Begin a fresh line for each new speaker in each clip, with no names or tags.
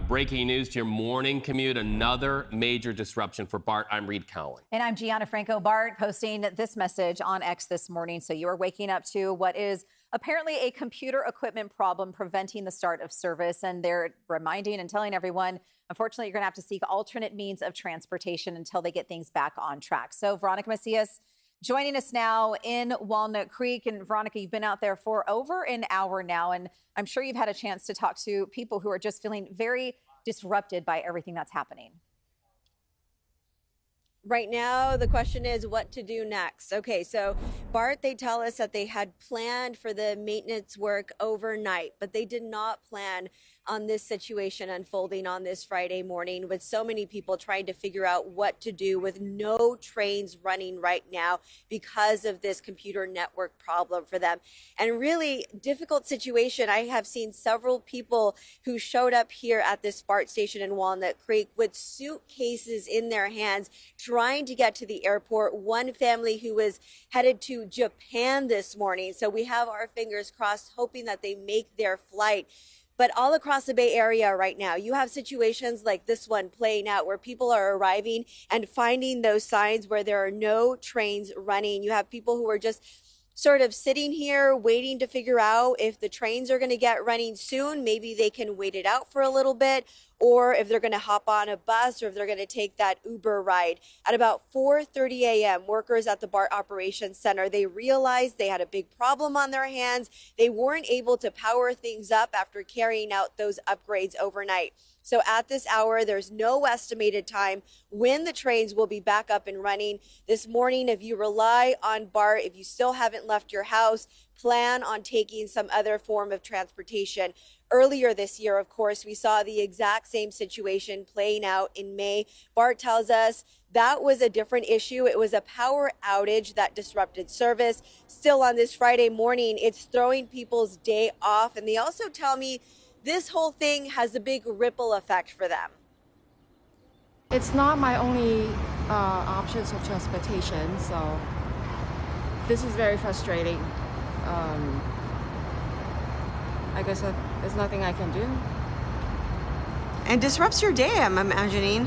breaking news to your morning commute. Another major disruption for BART. I'm Reed Cowan.
And I'm Gianna Franco. BART posting this message on X this morning. So you are waking up to what is apparently a computer equipment problem preventing the start of service. And they're reminding and telling everyone, unfortunately, you're going to have to seek alternate means of transportation until they get things back on track. So Veronica Macias joining us now in Walnut Creek. And Veronica, you've been out there for over an hour now, and I'm sure you've had a chance to talk to people who are just feeling very disrupted by everything that's happening.
Right now, the question is what to do next. Okay, so BART, they tell us that they had planned for the maintenance work overnight, but they did not plan on this situation unfolding on this Friday morning with so many people trying to figure out what to do with no trains running right now because of this computer network problem for them. And really difficult situation. I have seen several people who showed up here at this BART station in Walnut Creek with suitcases in their hands, trying to get to the airport. One family who was headed to Japan this morning. So we have our fingers crossed, hoping that they make their flight. But all across the Bay Area right now, you have situations like this one playing out where people are arriving and finding those signs where there are no trains running. You have people who are just sort of sitting here waiting to figure out if the trains are going to get running soon. Maybe they can wait it out for a little bit, or if they're going to hop on a bus, or if they're going to take that Uber ride. At about 4:30 a.m., workers at the BART Operations Center, they realized they had a big problem on their hands. They weren't able to power things up after carrying out those upgrades overnight. So at this hour, there's no estimated time when the trains will be back up and running. This morning, if you rely on BART, if you still haven't left your house, plan on taking some other form of transportation. Earlier this year, of course, we saw the exact same situation playing out in May. BART tells us that was a different issue. It was a power outage that disrupted service. Still on this Friday morning, it's throwing people's day off. And they also tell me this whole thing has a big ripple effect for them.
It's not my only options of transportation, so this is very frustrating. I guess there's nothing I can do.
And disrupts your day, I'm imagining.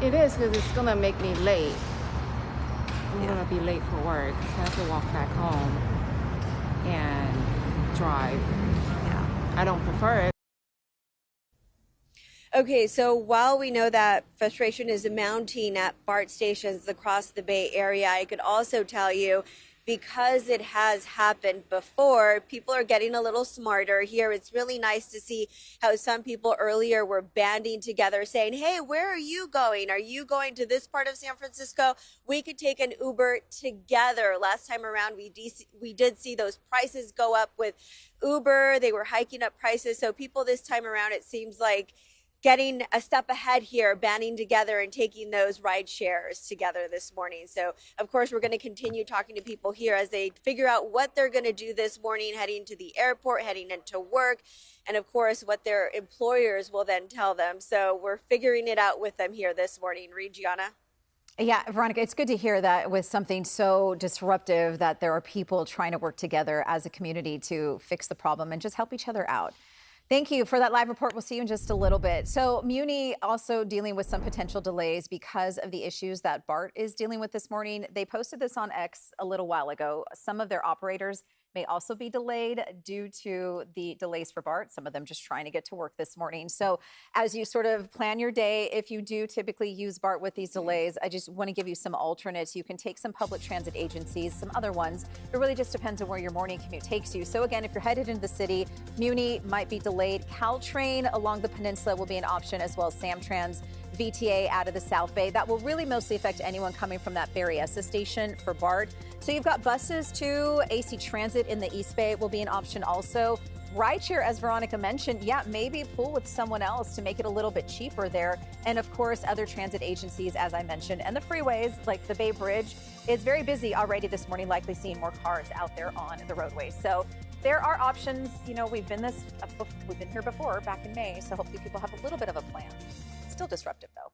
It is, because it's gonna make me late. I'm gonna be late for work. I have to walk back home and drive. I don't prefer it.
Okay, so while we know that frustration is mounting at BART stations across the Bay Area, I could also tell you, because it has happened before, people are getting a little smarter here. It's really nice to see how some people earlier were banding together saying, hey, where are you going? Are you going to this part of San Francisco? We could take an Uber together. Last time around, we did see those prices go up with Uber. They were hiking up prices. So people this time around, it seems like getting a step ahead here, banding together and taking those ride shares together this morning. So, of course, we're going to continue talking to people here as they figure out what they're going to do this morning, heading to the airport, heading into work, and, of course, what their employers will then tell them. So we're figuring it out with them here this morning. Reed, Gianna?
Yeah, Veronica, it's good to hear that with something so disruptive that there are people trying to work together as a community to fix the problem and just help each other out. Thank you for that live report. We'll see you in just a little bit. So Muni also dealing with some potential delays because of the issues that BART is dealing with this morning. They posted this on X a little while ago. Some of their operators may also be delayed due to the delays for BART, some of them just trying to get to work this morning. So as you sort of plan your day, if you do typically use BART with these delays, I just want to give you some alternates. You can take some public transit agencies, some other ones. It really just depends on where your morning commute takes you. So again, if you're headed into the city, Muni might be delayed. Caltrain along the peninsula will be an option, as well as Samtrans, VTA out of the South Bay. That will really mostly affect anyone coming from that Berryessa station for BART. So you've got buses too. AC Transit in the East Bay will be an option also. Rideshare, as Veronica mentioned, yeah, maybe pool with someone else to make it a little bit cheaper there. And of course, other transit agencies, as I mentioned, and the freeways like the Bay Bridge is very busy already this morning, likely seeing more cars out there on the roadways. So there are options. You know, we've been here before back in May, so hopefully people have a little bit of a plan. Still disruptive though.